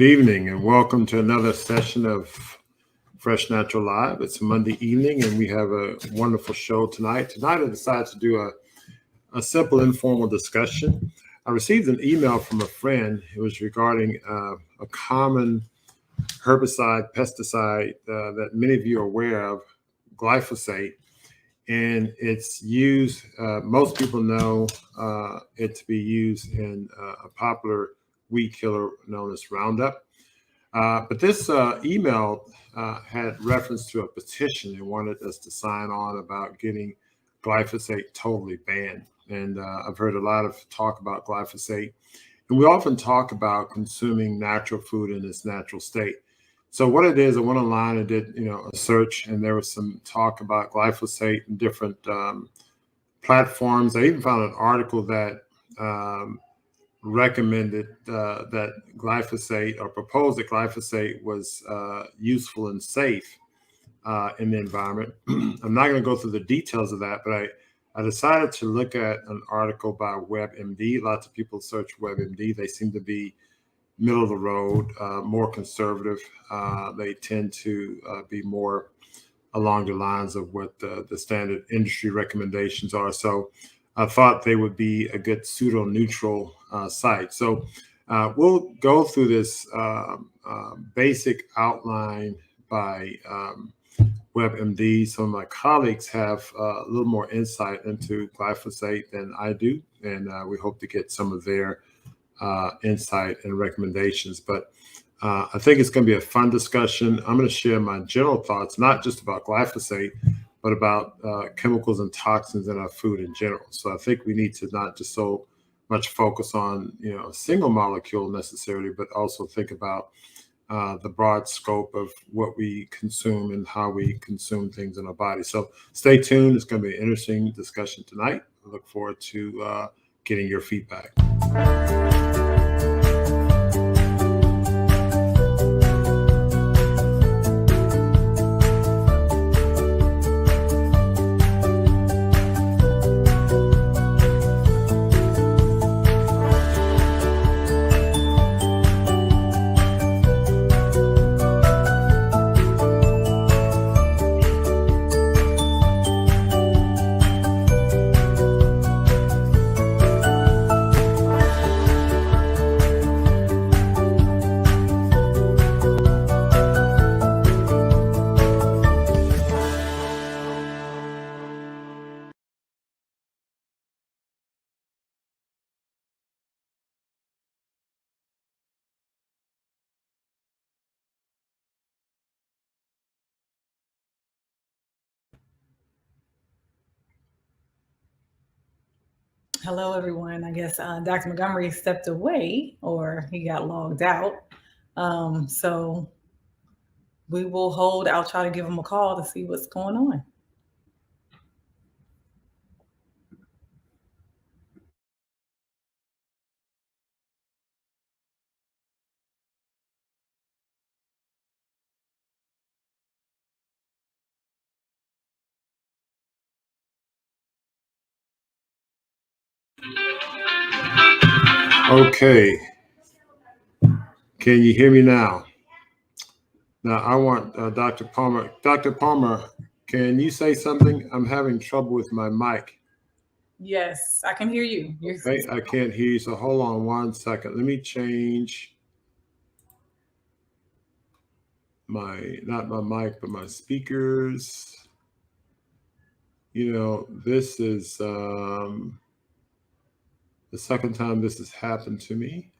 Good evening and welcome to another session of Fresh Natural Live. It's a Monday evening and we have a wonderful show tonight. Tonight I decided to do a simple informal discussion. I received an email from a friend. It was regarding a common herbicide, pesticide that many of you are aware of, glyphosate. And it's used, most people know it to be used in a popular weed killer known as Roundup. But this email had reference to a petition and wanted us to sign on about getting glyphosate totally banned. And I've heard a lot of talk about glyphosate. And we often talk about consuming natural food in its natural state. So what it is, I went online and did, a search, and there was some talk about glyphosate in different platforms. I even found an article that recommended that glyphosate, or proposed that glyphosate was useful and safe in the environment. I'm not going to go through the details of that, but I decided to look at an article by WebMD. Lots of people search WebMD. They seem to be middle of the road, more conservative. They tend to be more along the lines of what the standard industry recommendations are. So I thought they would be a good pseudo-neutral site. So we'll go through this basic outline by WebMD. Some of my colleagues have a little more insight into glyphosate than I do, and we hope to get some of their insight and recommendations. But I think it's going to be a fun discussion. I'm going to share my general thoughts, not just about glyphosate, but about chemicals and toxins in our food in general. So I think we need to not just so much focus on a single molecule necessarily, but also think about the broad scope of what we consume and how we consume things in our body. So stay tuned. It's going to be an interesting discussion tonight. I look forward to getting your feedback. Hello, everyone. I guess Dr. Montgomery stepped away or he got logged out. So we will hold. I'll try to give him a call to see what's going on. Okay. Can you hear me now? Now I want Dr. Palmer. Dr. Palmer, can you say something? I'm having trouble with my mic. Yes, I can hear you. Okay, I can't hear you, so hold on 1 second. Let me change not my mic, but my speakers. This is the second time this has happened to me.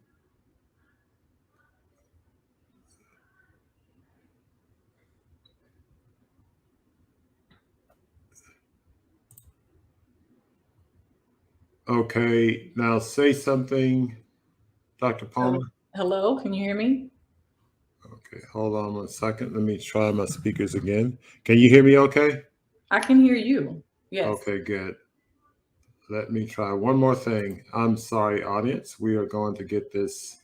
Okay, now say something, Dr. Palmer. Hello, can you hear me? Okay, hold on 1 second. Let me try my speakers again. Can you hear me okay? I can hear you. Yes. Okay, good. Let me try one more thing. I'm sorry, audience. We are going to get this.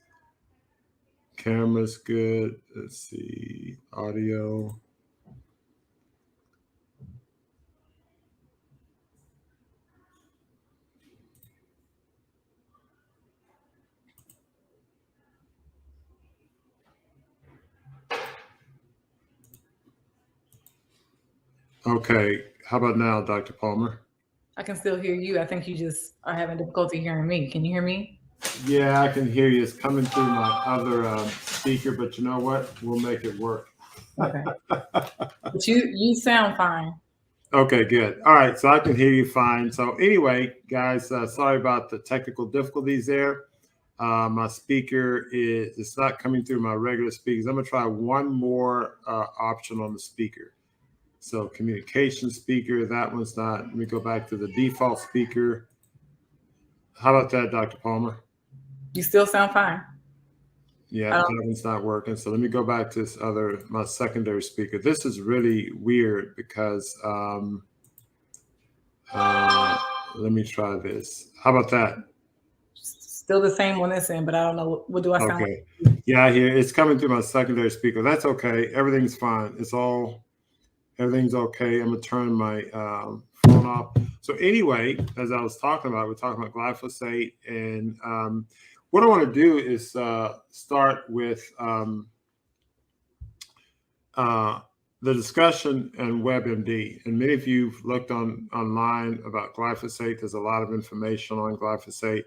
Camera's good. Let's see. Audio. Okay. How about now, Dr. Palmer? I can still hear you. I think you just are having difficulty hearing me. Can you hear me? Yeah, I can hear you. It's coming through my other speaker, but you know what? We'll make it work. Okay. But you sound fine. Okay, good. All right, so I can hear you fine. So anyway, guys, sorry about the technical difficulties there. My speaker is it's not coming through my regular speakers. I'm gonna try one more option on the speaker. So communication speaker, that one's not. Let me go back to the default speaker. How about that, Dr. Palmer? You still sound fine. Yeah, I that don't, one's not working. So let me go back to this other, my secondary speaker. This is really weird because let me try this. How about that? still the same on this end, but I don't know what do I sound Okay. like. Yeah, I hear it's coming through my secondary speaker. That's okay. Everything's fine. Everything's okay. I'm gonna turn my phone off. So anyway, as I was talking about, we're talking about glyphosate, and what I want to do is start with uh, the discussion on WebMD. And many of you've looked online about glyphosate. There's a lot of information on glyphosate.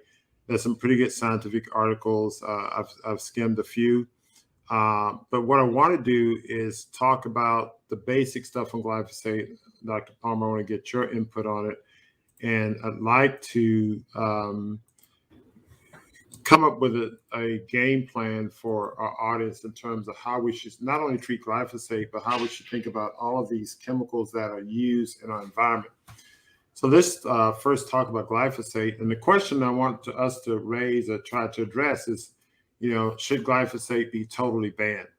There's some pretty good scientific articles. I've skimmed a few. But what I want to do is talk about the basic stuff on glyphosate. Dr. Palmer, I want to get your input on it. And I'd like to come up with a game plan for our audience in terms of how we should not only treat glyphosate, but how we should think about all of these chemicals that are used in our environment. So let's first talk about glyphosate. And the question I want us to raise or try to address is, should glyphosate be totally banned?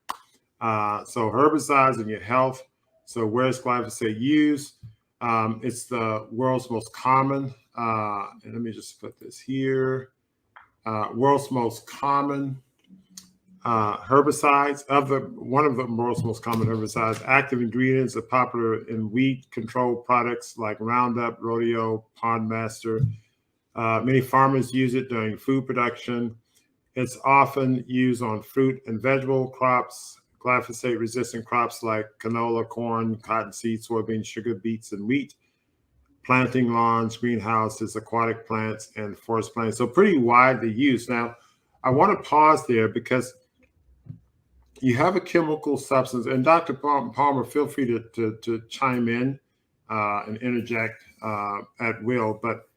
So herbicides and your health. So where's glyphosate used? It's the world's most common. And let me just put this here. World's most common herbicides. One of the world's most common herbicides. Active ingredients are popular in weed control products like Roundup, Rodeo, Pondmaster. Many farmers use it during food production. It's often used on fruit and vegetable crops, glyphosate-resistant crops like canola, corn, cottonseed, soybeans, sugar beets, and wheat, planting lawns, greenhouses, aquatic plants, and forest plants. So pretty widely used. Now, I want to pause there because you have a chemical substance, and Dr. Palmer, feel free to chime in and interject at will. But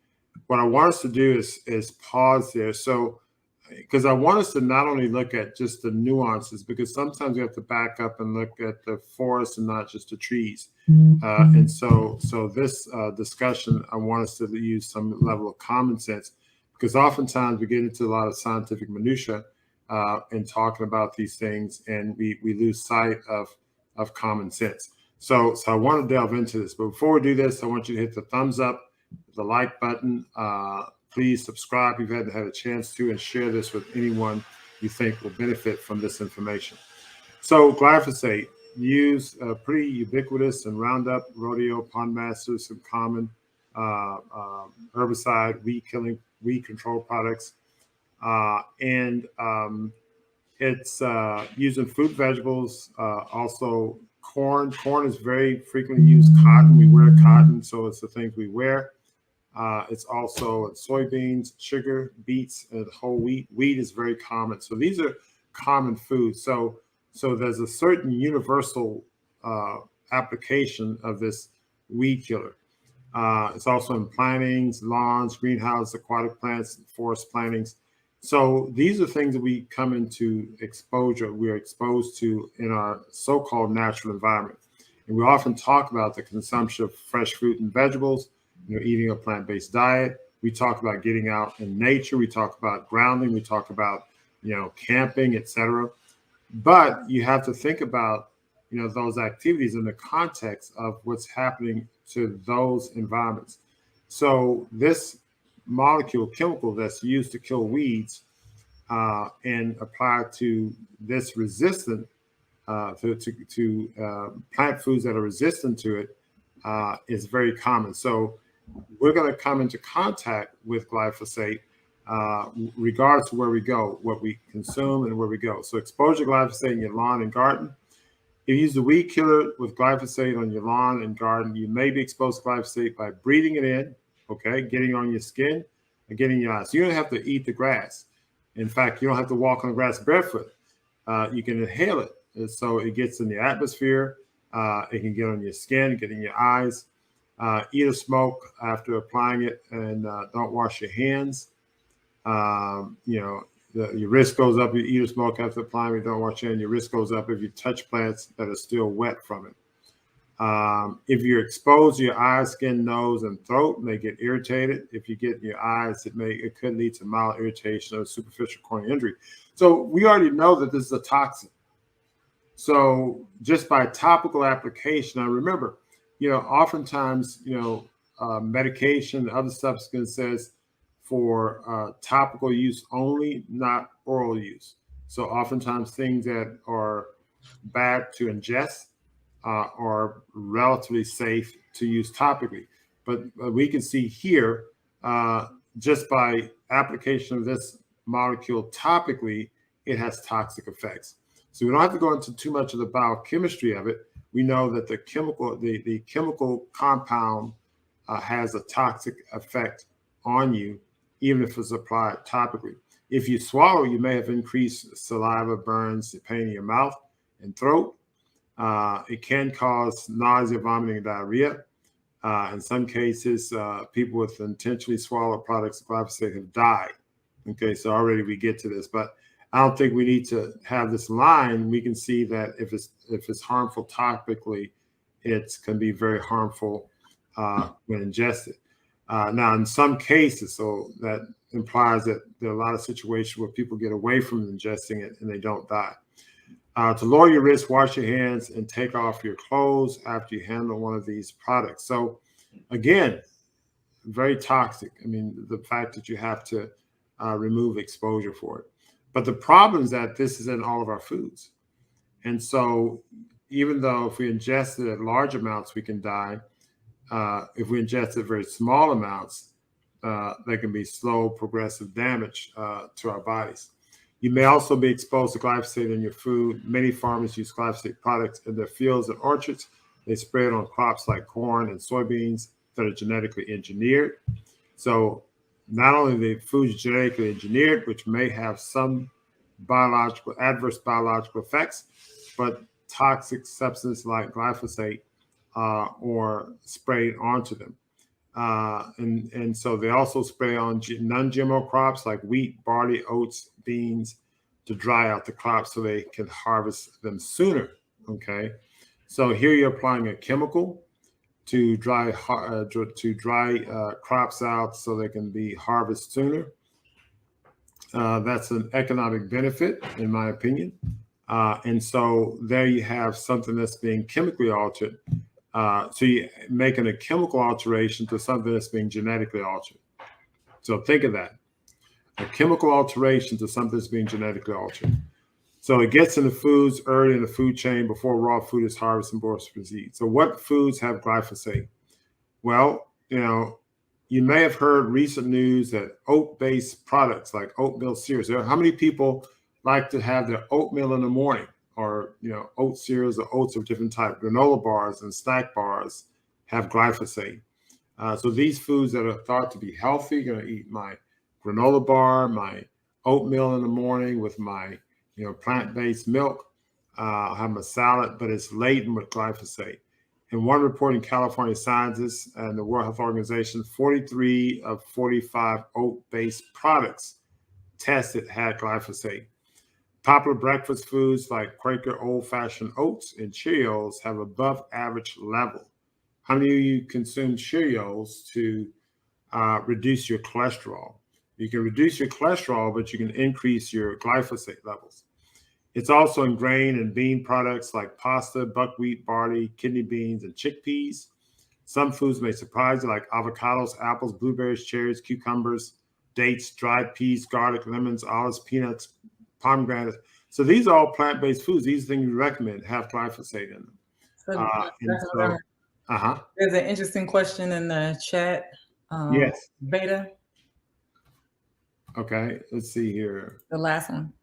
what I want us to do is pause there. So, because I want us to not only look at just the nuances, because sometimes we have to back up and look at the forest and not just the trees. And so this discussion, I want us to use some level of common sense, because oftentimes we get into a lot of scientific minutia in talking about these things, and we lose sight of common sense. So I want to delve into this. But before we do this, I want you to hit the thumbs up, the like button. Please subscribe if you haven't had a chance to, and share this with anyone you think will benefit from this information. So glyphosate, used pretty ubiquitous in Roundup, Rodeo, Pondmaster, some common herbicide, weed control products. And it's used in fruit, vegetables, also corn. Corn is very frequently used. Cotton, we wear cotton, so it's the things we wear. It's also soybeans, sugar, beets, and whole wheat. Wheat is very common. So these are common foods. So there's a certain universal application of this weed killer. It's also in plantings, lawns, greenhouses, aquatic plants, forest plantings. So these are things that we come into exposure, we're exposed to in our so-called natural environment. And we often talk about the consumption of fresh fruit and vegetables, eating a plant-based diet. We talk about getting out in nature. We talk about grounding. We talk about, camping, etc. But you have to think about, those activities in the context of what's happening to those environments. So this chemical that's used to kill weeds and applied to this resistant to plant foods that are resistant to it is very common. So we're going to come into contact with glyphosate regardless of where we go, what we consume and where we go. So exposure to glyphosate in your lawn and garden, If you use the weed killer with glyphosate on your lawn and garden, you may be exposed to glyphosate by breathing it in, okay, getting on your skin, and getting your eyes. So you don't have to eat the grass. In fact, you don't have to walk on the grass barefoot. You can inhale it. And so it gets in the atmosphere. It can get on your skin, get in your eyes. Eat or smoke after applying it, and don't wash your hands. You know, your risk goes up. You eat or smoke after applying it, don't wash your hands. Your risk goes up if you touch plants that are still wet from it. If you're exposed to your eyes, skin, nose, and throat, and they get irritated. If you get in your eyes, it could lead to mild irritation or superficial corneal injury. So we already know that this is a toxin. So just by topical application, I remember, oftentimes, medication, other substances for topical use only, not oral use. So oftentimes things that are bad to ingest are relatively safe to use topically. But we can see here, just by application of this molecule topically, it has toxic effects. So we don't have to go into too much of the biochemistry of it. We know that the chemical compound has a toxic effect on you, even if it's applied topically. If you swallow, you may have increased saliva, burns, pain in your mouth and throat. It can cause nausea, vomiting, and diarrhea. In some cases, people with intentionally swallowed products of glyphosate have died. Okay, so already we get to this, but I don't think we need to have this line. We can see that if it's harmful topically, it can be very harmful when ingested. Now, in some cases, so that implies that there are a lot of situations where people get away from ingesting it and they don't die. To lower your risk, wash your hands and take off your clothes after you handle one of these products. So again, very toxic. I mean, the fact that you have to remove exposure for it. But the problem is that this is in all of our foods. And so even though if we ingest it at large amounts, we can die, if we ingest it very small amounts, there can be slow progressive damage to our bodies. You may also be exposed to glyphosate in your food. Many farmers use glyphosate products in their fields and orchards. They spray it on crops like corn and soybeans that are genetically engineered. So not only the foods genetically engineered, which may have some adverse biological effects, but toxic substances like glyphosate or sprayed onto them. And so they also spray on non-GMO crops like wheat, barley, oats, beans to dry out the crops so they can harvest them sooner. Okay, so here you're applying a chemical to dry crops out so they can be harvested sooner. That's an economic benefit, in my opinion. And so there you have something that's being chemically altered. So you're making a chemical alteration to something that's being genetically altered. So think of that. A chemical alteration to something that's being genetically altered. So it gets in the foods early in the food chain before raw food is harvested and brought to eat. So what foods have glyphosate? Well, you may have heard recent news that oat-based products like oatmeal cereals. How many people like to have their oatmeal in the morning? Or oat cereals or oats of different types, granola bars and snack bars have glyphosate. So these foods that are thought to be healthy, going to eat my granola bar, my oatmeal in the morning with my plant-based milk. I'll have my salad, but it's laden with glyphosate. In one report in California scientists and the World Health Organization, 43 of 45 oat-based products tested had glyphosate. Popular breakfast foods like Quaker old-fashioned oats and Cheerios have above average level. How many of you consume Cheerios to reduce your cholesterol? You can reduce your cholesterol, but you can increase your glyphosate levels. It's also in grain and bean products like pasta, buckwheat, barley, kidney beans, and chickpeas. Some foods may surprise you, like avocados, apples, blueberries, cherries, cucumbers, dates, dried peas, garlic, lemons, olives, peanuts, pomegranates. So these are all plant-based foods. These things we recommend have glyphosate in them. There's an interesting question in the chat. Yes. Beta. Okay, let's see here. The last one.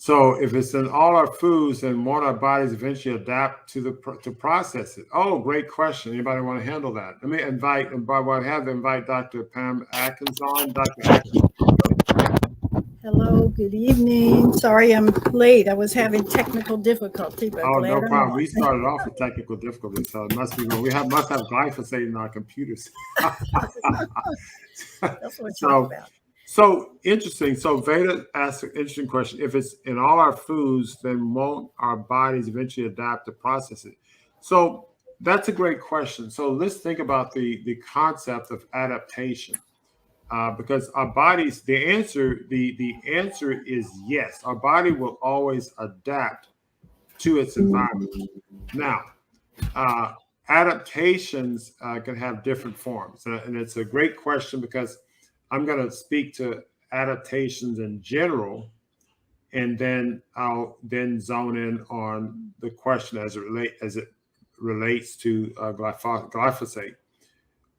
So if it's in all our foods, then won't our bodies eventually adapt to process it? Oh, great question. Anybody want to handle that? Let me invite, and by what I have to invite Dr. Pam Atkins on. Dr. Atkins. Hello, good evening. Sorry I'm late. I was having technical difficulty, but Oh, glad no I'm problem. on. We started off with technical difficulties, so it must be wrong. Must have glyphosate in our computers. That's what you're So, about. so interesting. So Veda asked an interesting question. If it's in all our foods, then won't our bodies eventually adapt to process it? So that's a great question. So let's think about the concept of adaptation. Because our bodies, the answer is yes. Our body will always adapt to its environment. Now, uh, adaptations can have different forms, and it's a great question because I'm going to speak to adaptations in general, and then I'll then zone in on the question as it relates to glyphosate.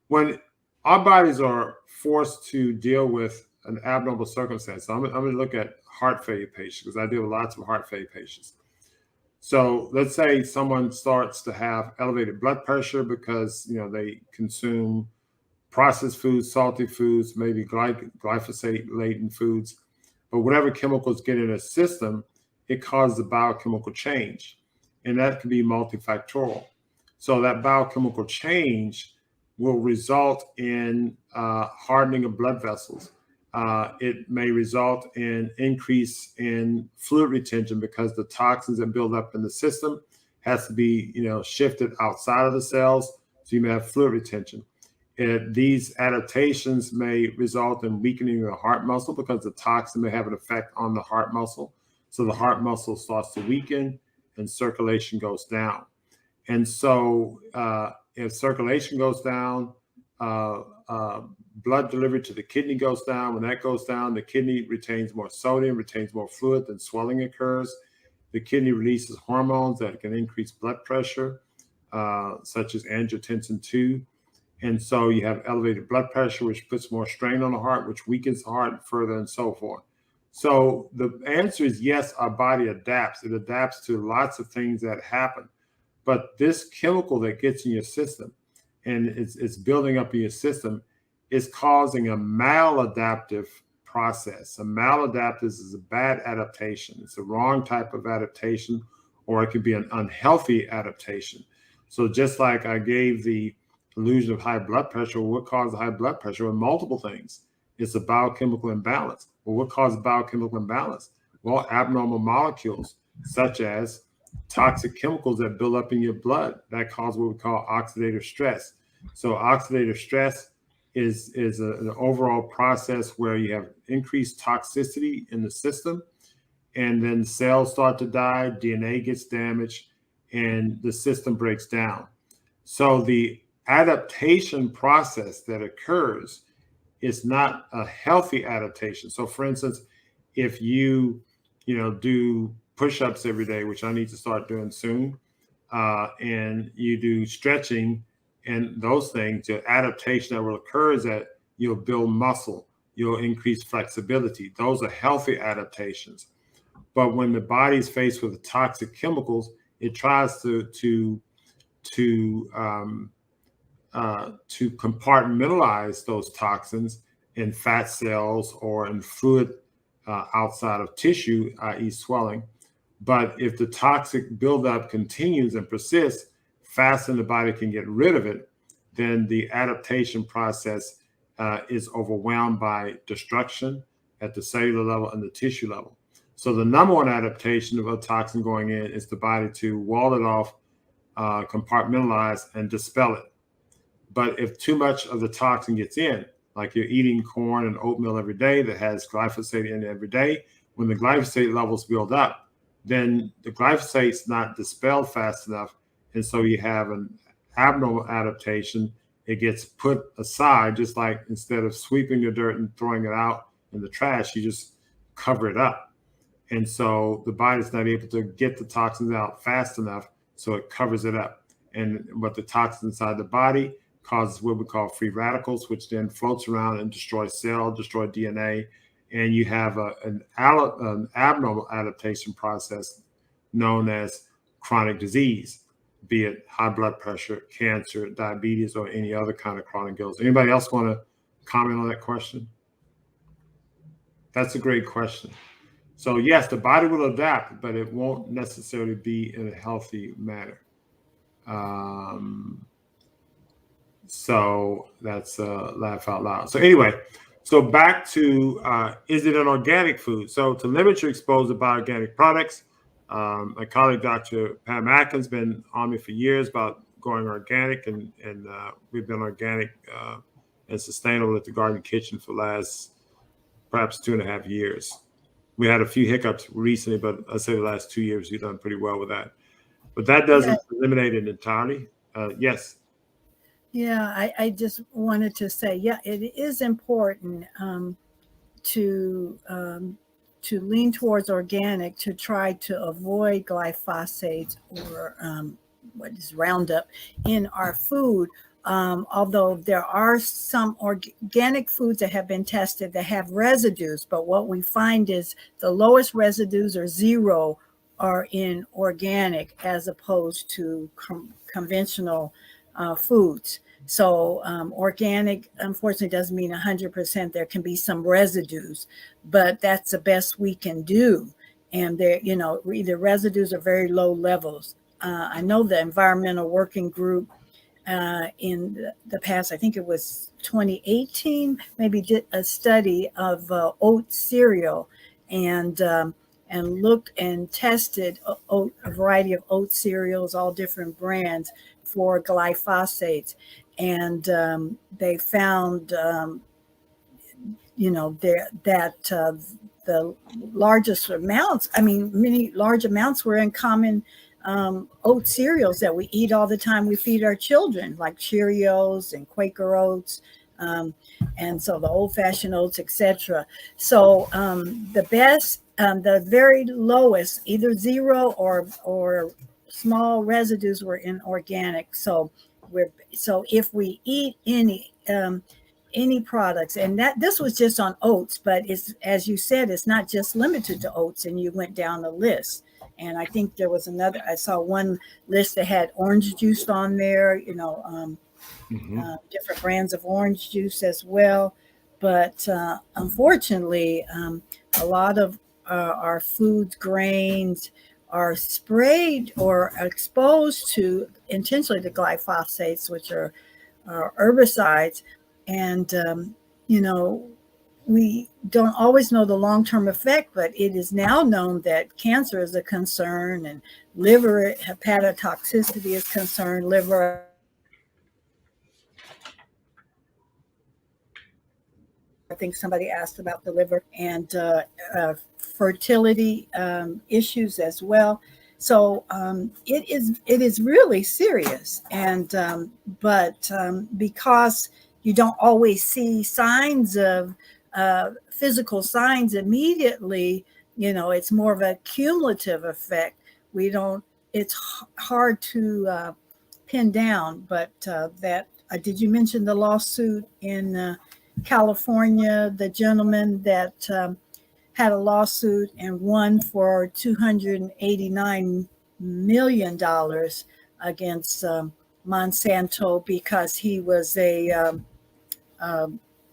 When our bodies are forced to deal with an abnormal circumstance, so I'm going to look at heart failure patients because I deal with lots of heart failure patients. So let's say someone starts to have elevated blood pressure because they consume processed foods, salty foods, maybe glyphosate laden foods, but whatever chemicals get in their system, it causes a biochemical change, and that can be multifactorial. So that biochemical change will result in hardening of blood vessels. It may result in increase in fluid retention because the toxins that build up in the system has to be shifted outside of the cells. So you may have fluid retention. These adaptations may result in weakening the heart muscle because the toxin may have an effect on the heart muscle. So the heart muscle starts to weaken and circulation goes down. And so if circulation goes down, blood delivery to the kidney goes down. When that goes down, the kidney retains more sodium, retains more fluid, then swelling occurs. The kidney releases hormones that can increase blood pressure, such as angiotensin 2. And so you have elevated blood pressure, which puts more strain on the heart, which weakens the heart further, and so forth. So the answer is yes, our body adapts. It adapts to lots of things that happen. But this chemical that gets in your system and it's building up in your system is causing a maladaptive process. A maladaptive is a bad adaptation. It's the wrong type of adaptation, or it could be an unhealthy adaptation. So just like I gave the illusion of high blood pressure, what causes high blood pressure? Well, multiple things. It's a biochemical imbalance. Well, what causes biochemical imbalance? Well, abnormal molecules, such as toxic chemicals that build up in your blood that cause what we call oxidative stress. So oxidative stress is an overall process where you have increased toxicity in the system, and then cells start to die, DNA gets damaged, and the system breaks down. So the adaptation process that occurs is not a healthy adaptation. So for instance, if you do push-ups every day, which I need to start doing soon, and you do stretching and those things, the adaptation that will occur is that you'll build muscle, you'll increase flexibility. Those are healthy adaptations. But when the body is faced with toxic chemicals, it tries to compartmentalize those toxins in fat cells or in fluid outside of tissue, i.e. swelling. But if the toxic buildup continues and persists, faster than the body can get rid of it, then the adaptation process is overwhelmed by destruction at the cellular level and the tissue level. So the number one adaptation of a toxin going in is the body to wall it off, compartmentalize, and dispel it. But if too much of the toxin gets in, like you're eating corn and oatmeal every day that has glyphosate in it every day, when the glyphosate levels build up, then the glyphosate's not dispelled fast enough. And so you have an abnormal adaptation. It gets put aside, just like instead of sweeping the dirt and throwing it out in the trash, you just cover it up. And so the body's not able to get the toxins out fast enough, so it covers it up. And what the toxins inside the body causes what we call free radicals, which then floats around and destroys cells, destroy DNA, and you have an abnormal adaptation process known as chronic disease, be it high blood pressure, cancer, diabetes, or any other kind of chronic illness. Anybody else want to comment on that question? That's a great question. So yes, the body will adapt, but it won't necessarily be in a healthy manner. So that's laugh out loud. So anyway, so back to is it an organic food? So to limit your exposure to bioorganic products, my colleague Dr. Pam Atkins been on me for years about going organic, and we've been organic and sustainable at the Garden Kitchen for the last perhaps 2.5 years. We had a few hiccups recently, but I'd say the last 2 years we've done pretty well with that. But that doesn't eliminate it entirely. Yes. Yeah, I just wanted to say, yeah, it is important to lean towards organic, to try to avoid glyphosate or what is Roundup in our food. Although there are some organic foods that have been tested that have residues, but what we find is the lowest residues or zero are in organic as opposed to conventional foods. So organic, unfortunately, doesn't mean 100%. There can be some residues, but that's the best we can do. And there, either residues or very low levels. I know the Environmental Working Group in the past, I think it was 2018, maybe did a study of oat cereal and looked and tested a variety of oat cereals, all different brands, for glyphosates. And they found, that the largest amounts, many large amounts were in common oat cereals that we eat all the time. We feed our children, like Cheerios and Quaker Oats, and so the old-fashioned oats, etc. So the best, the very lowest, either zero or small residues, were in organic. So if we eat any products, and that this was just on oats, but it's, as you said, it's not just limited to oats, and you went down the list. And I think there was another, I saw one list that had orange juice on there, different brands of orange juice as well. But unfortunately, a lot of our food grains are sprayed or exposed to intentionally to glyphosates, which are herbicides. And, we don't always know the long-term effect, but it is now known that cancer is a concern, and liver hepatotoxicity is concerned. Liver, I think somebody asked about the liver, and fertility issues as well. So it is really serious, and but because you don't always see signs of physical signs immediately, it's more of a cumulative effect. It's hard to pin down, but that did you mention the lawsuit in California, the gentleman that had a lawsuit and won for $289 million against Monsanto because he was a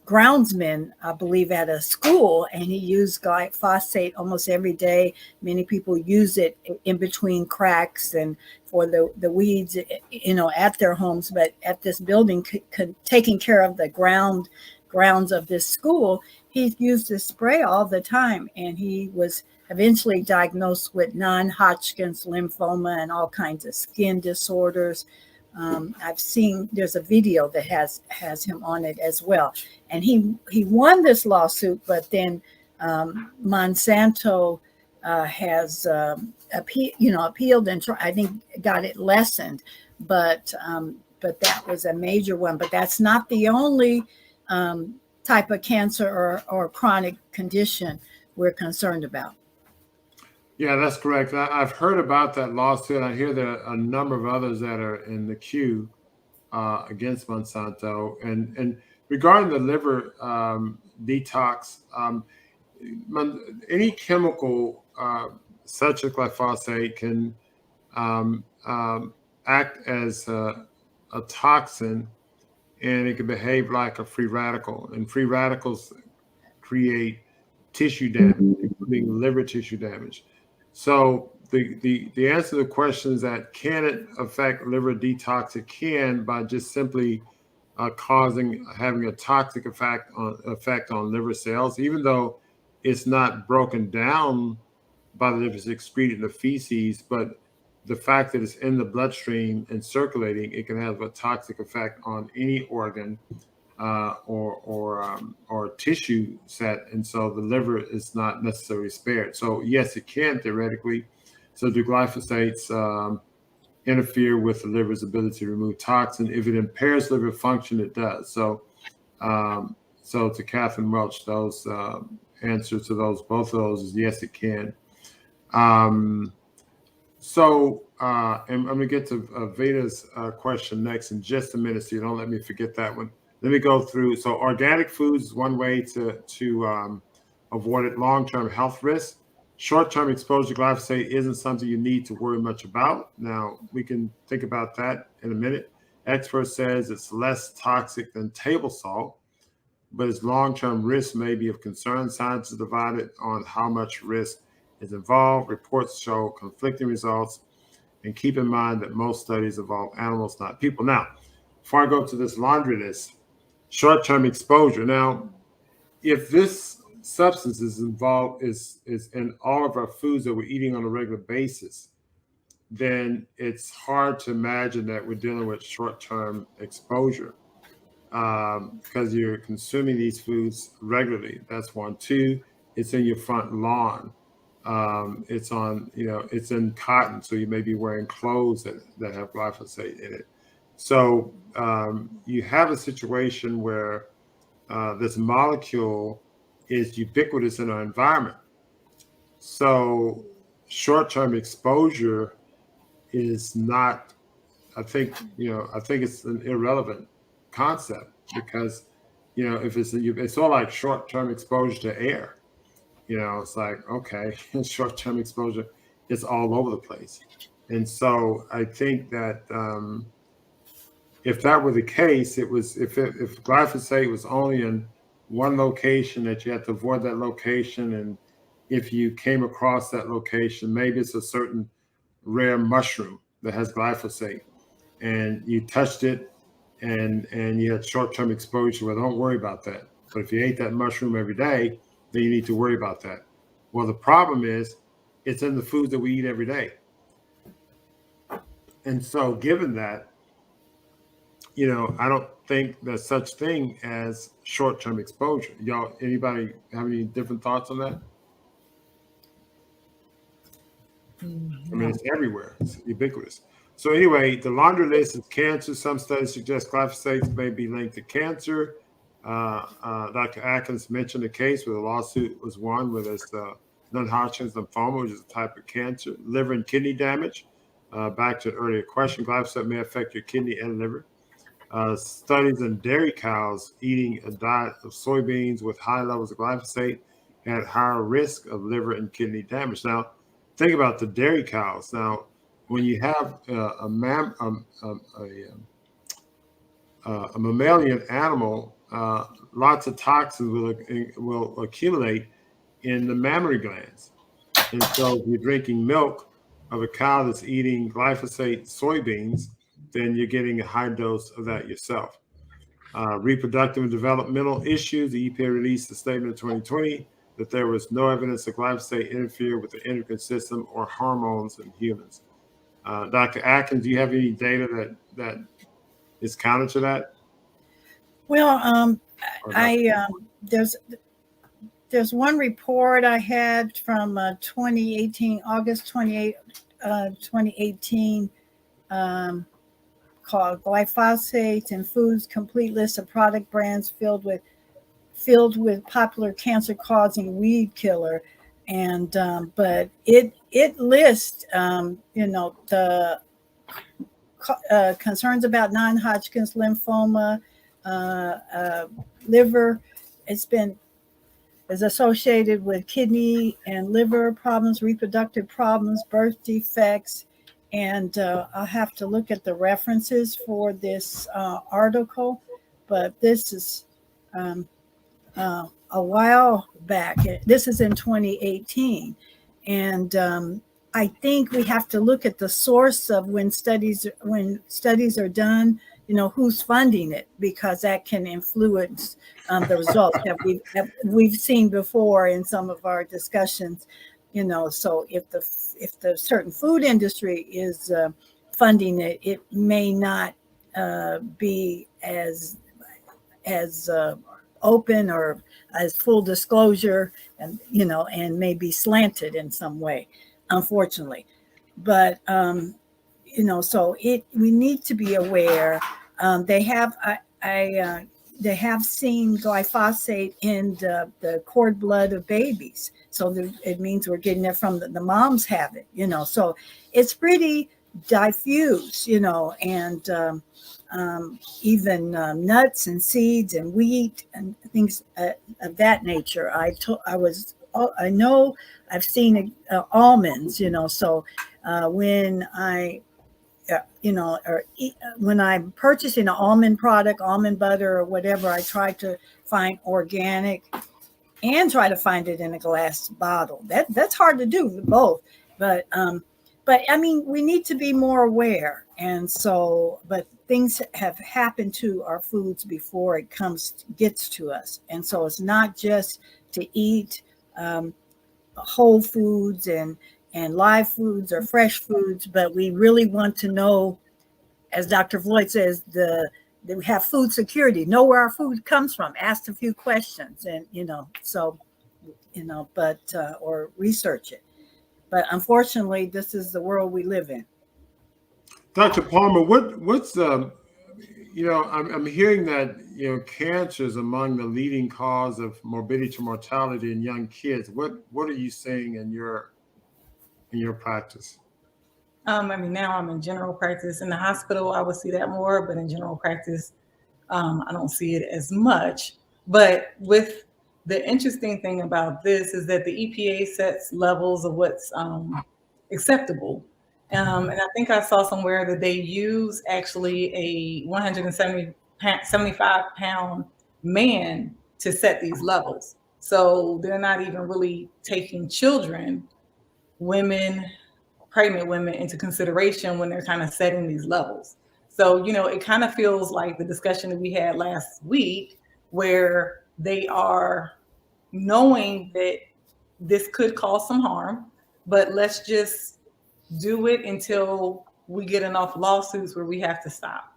groundsman, I believe, at a school, and he used glyphosate almost every day. Many people use it in between cracks and for the weeds, at their homes. But at this building, taking care of the grounds of this school, he used this spray all the time, and he was eventually diagnosed with non-Hodgkin's lymphoma and all kinds of skin disorders. I've seen there's a video that has him on it as well, and he won this lawsuit, but then Monsanto has appealed and I think got it lessened, but that was a major one. But that's not the only type of cancer or chronic condition we're concerned about. Yeah, that's correct. I've heard about that lawsuit. I hear there are a number of others that are in the queue against Monsanto. And regarding the liver detox, any chemical such as glyphosate can act as a toxin, and it can behave like a free radical. And free radicals create tissue damage, including liver tissue damage. So the answer to the question is that can it affect liver detox? It can, by just simply having a toxic effect on liver cells, even though it's not broken down by the liver, it's excreted in the feces, but the fact that it's in the bloodstream and circulating, it can have a toxic effect on any organ or tissue set, and so the liver is not necessarily spared. So yes, it can theoretically. So do glyphosates interfere with the liver's ability to remove toxin? If it impairs liver function, it does. So so to Catherine Welch, those answers to both of those is yes, it can. And I'm going to get to Veda's question next in just a minute, so you don't let me forget that one. Let me go through. So organic foods is one way to avoid it. Long-term health risks. Short-term exposure to glyphosate isn't something you need to worry much about. Now, we can think about that in a minute. Expert says it's less toxic than table salt, but its long-term risk may be of concern. Science is divided on how much risk is involved. Reports show conflicting results. And keep in mind that most studies involve animals, not people. Now, before I go to this laundry list, short-term exposure. Now, if this substance is involved, is in all of our foods that we're eating on a regular basis, then it's hard to imagine that we're dealing with short-term exposure because you're consuming these foods regularly. That's one. Two, it's in your front lawn. It's on, it's in cotton, so you may be wearing clothes that have glyphosate in it. So you have a situation where this molecule is ubiquitous in our environment. So short-term exposure is not, I think it's an irrelevant concept because, if it's all like short-term exposure to air. It's like, okay, short-term exposure, it's all over the place. And so I think that if that were the case, if glyphosate was only in one location, that you had to avoid that location, and if you came across that location, maybe it's a certain rare mushroom that has glyphosate, and you touched it, and you had short-term exposure, well, don't worry about that. But if you ate that mushroom every day, then you need to worry about that. Well, the problem is it's in the foods that we eat every day. And so given that, I don't think there's such thing as short-term exposure. Y'all, anybody have any different thoughts on that? I mean, it's everywhere. It's ubiquitous. So anyway, the laundry list is cancer. Some studies suggest glyphosates may be linked to cancer. Dr. Atkins mentioned a case where the lawsuit was won with this non-Hodgkin's lymphoma, which is a type of cancer. Liver and kidney damage. Back to an earlier question, glyphosate may affect your kidney and liver. Studies in dairy cows eating a diet of soybeans with high levels of glyphosate had higher risk of liver and kidney damage. Now, think about the dairy cows. Now, when you have a mammalian animal, lots of toxins will accumulate in the mammary glands. And so if you're drinking milk of a cow that's eating glyphosate soybeans, then you're getting a high dose of that yourself. Reproductive and developmental issues. The EPA released a statement in 2020 that there was no evidence that glyphosate interfered with the endocrine system or hormones in humans. Dr. Atkins, do you have any data that is counter to that? Well, there's one report I had from 2018, August 28, 2018, called Glyphosates in Foods, Complete List of Product Brands Filled with Popular Cancer-Causing Weed Killer. And but it lists the concerns about non-Hodgkin's lymphoma, liver. It's been is associated with kidney and liver problems, reproductive problems, birth defects. And I'll have to look at the references for this article, but this is a while back. This is in 2018. And I think we have to look at the source of when studies are done, who's funding it, because that can influence the results that we've seen before in some of our discussions. So if the certain food industry is funding it, it may not be as open or as full disclosure, and and maybe slanted in some way, unfortunately. But so we need to be aware. They have they have seen glyphosate in the cord blood of babies, so it means we're getting it from the moms have it. So it's pretty diffuse, and even nuts and seeds and wheat and things of that nature. I know I've seen almonds, so when when I'm purchasing an almond product, almond butter or whatever, I try to find organic and try to find it in a glass bottle. That's hard to do both, but I mean, we need to be more aware. And so, but things have happened to our foods before it gets to us. And so it's not just to eat whole foods and live foods or fresh foods, but we really want to know, as Dr. Floyd says, that we have food security, know where our food comes from, ask a few questions, and or research it. But unfortunately, this is the world we live in. Dr. Palmer, what's I'm hearing that cancer is among the leading cause of morbidity to mortality in young kids. What are you seeing in your practice? I mean, now I'm in general practice. In the hospital, I would see that more, but in general practice, I don't see it as much. But with the interesting thing about this is that the EPA sets levels of what's acceptable. And I think I saw somewhere that they use actually a 175-pound man to set these levels. So they're not even really taking children, women, pregnant women into consideration when they're kind of setting these levels. So, it kind of feels like the discussion that we had last week, where they are knowing that this could cause some harm, but let's just do it until we get enough lawsuits where we have to stop.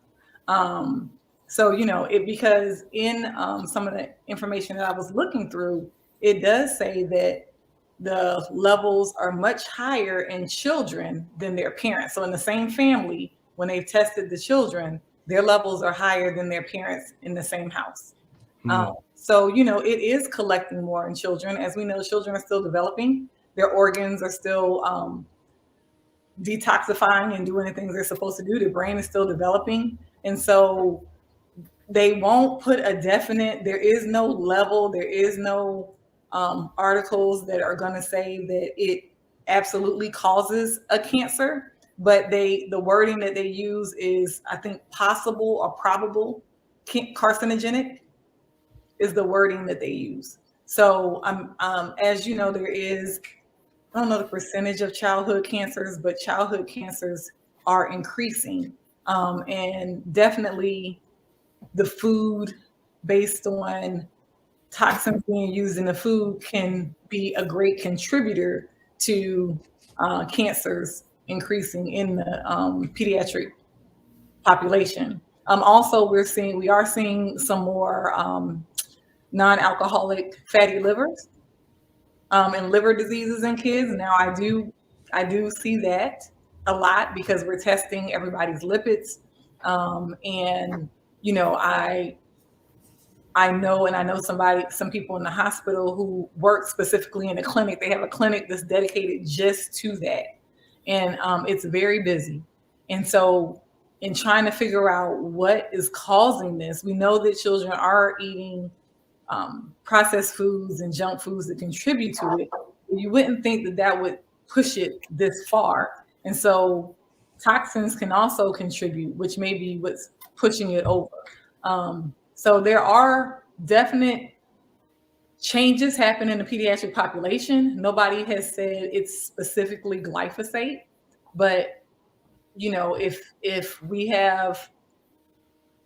Because in some of the information that I was looking through, it does say that the levels are much higher in children than their parents. So in the same family, when they've tested the children, their levels are higher than their parents in the same house. It is collecting more in children. As we know, children are still developing. Their organs are still detoxifying and doing the things they're supposed to do. Their brain is still developing. And so they won't put there is no level, there is no articles that are going to say that it absolutely causes a cancer, but the wording that they use is, I think, possible or probable carcinogenic is the wording that they use. So as you know, there is, I don't know the percentage of childhood cancers, but childhood cancers are increasing. And definitely the food, based on toxins being used in the food, can be a great contributor to cancers increasing in the pediatric population. Also, we are seeing some more non-alcoholic fatty livers and liver diseases in kids. Now, I do see that a lot because we're testing everybody's lipids, and I know some people in the hospital who work specifically in a clinic. They have a clinic that's dedicated just to that. And it's very busy. And so in trying to figure out what is causing this, we know that children are eating processed foods and junk foods that contribute to it, you wouldn't think that that would push it this far. And so toxins can also contribute, which may be what's pushing it over. So there are definite changes happen in the pediatric population. Nobody has said it's specifically glyphosate, but you know, if we have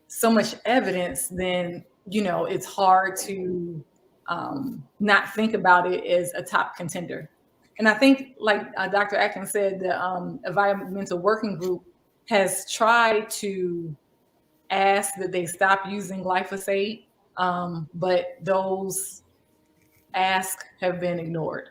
so much evidence, then you know it's hard to not think about it as a top contender. And I think, like Dr. Atkins said, the environmental working group has tried to ask that they stop using glyphosate, but those asks have been ignored.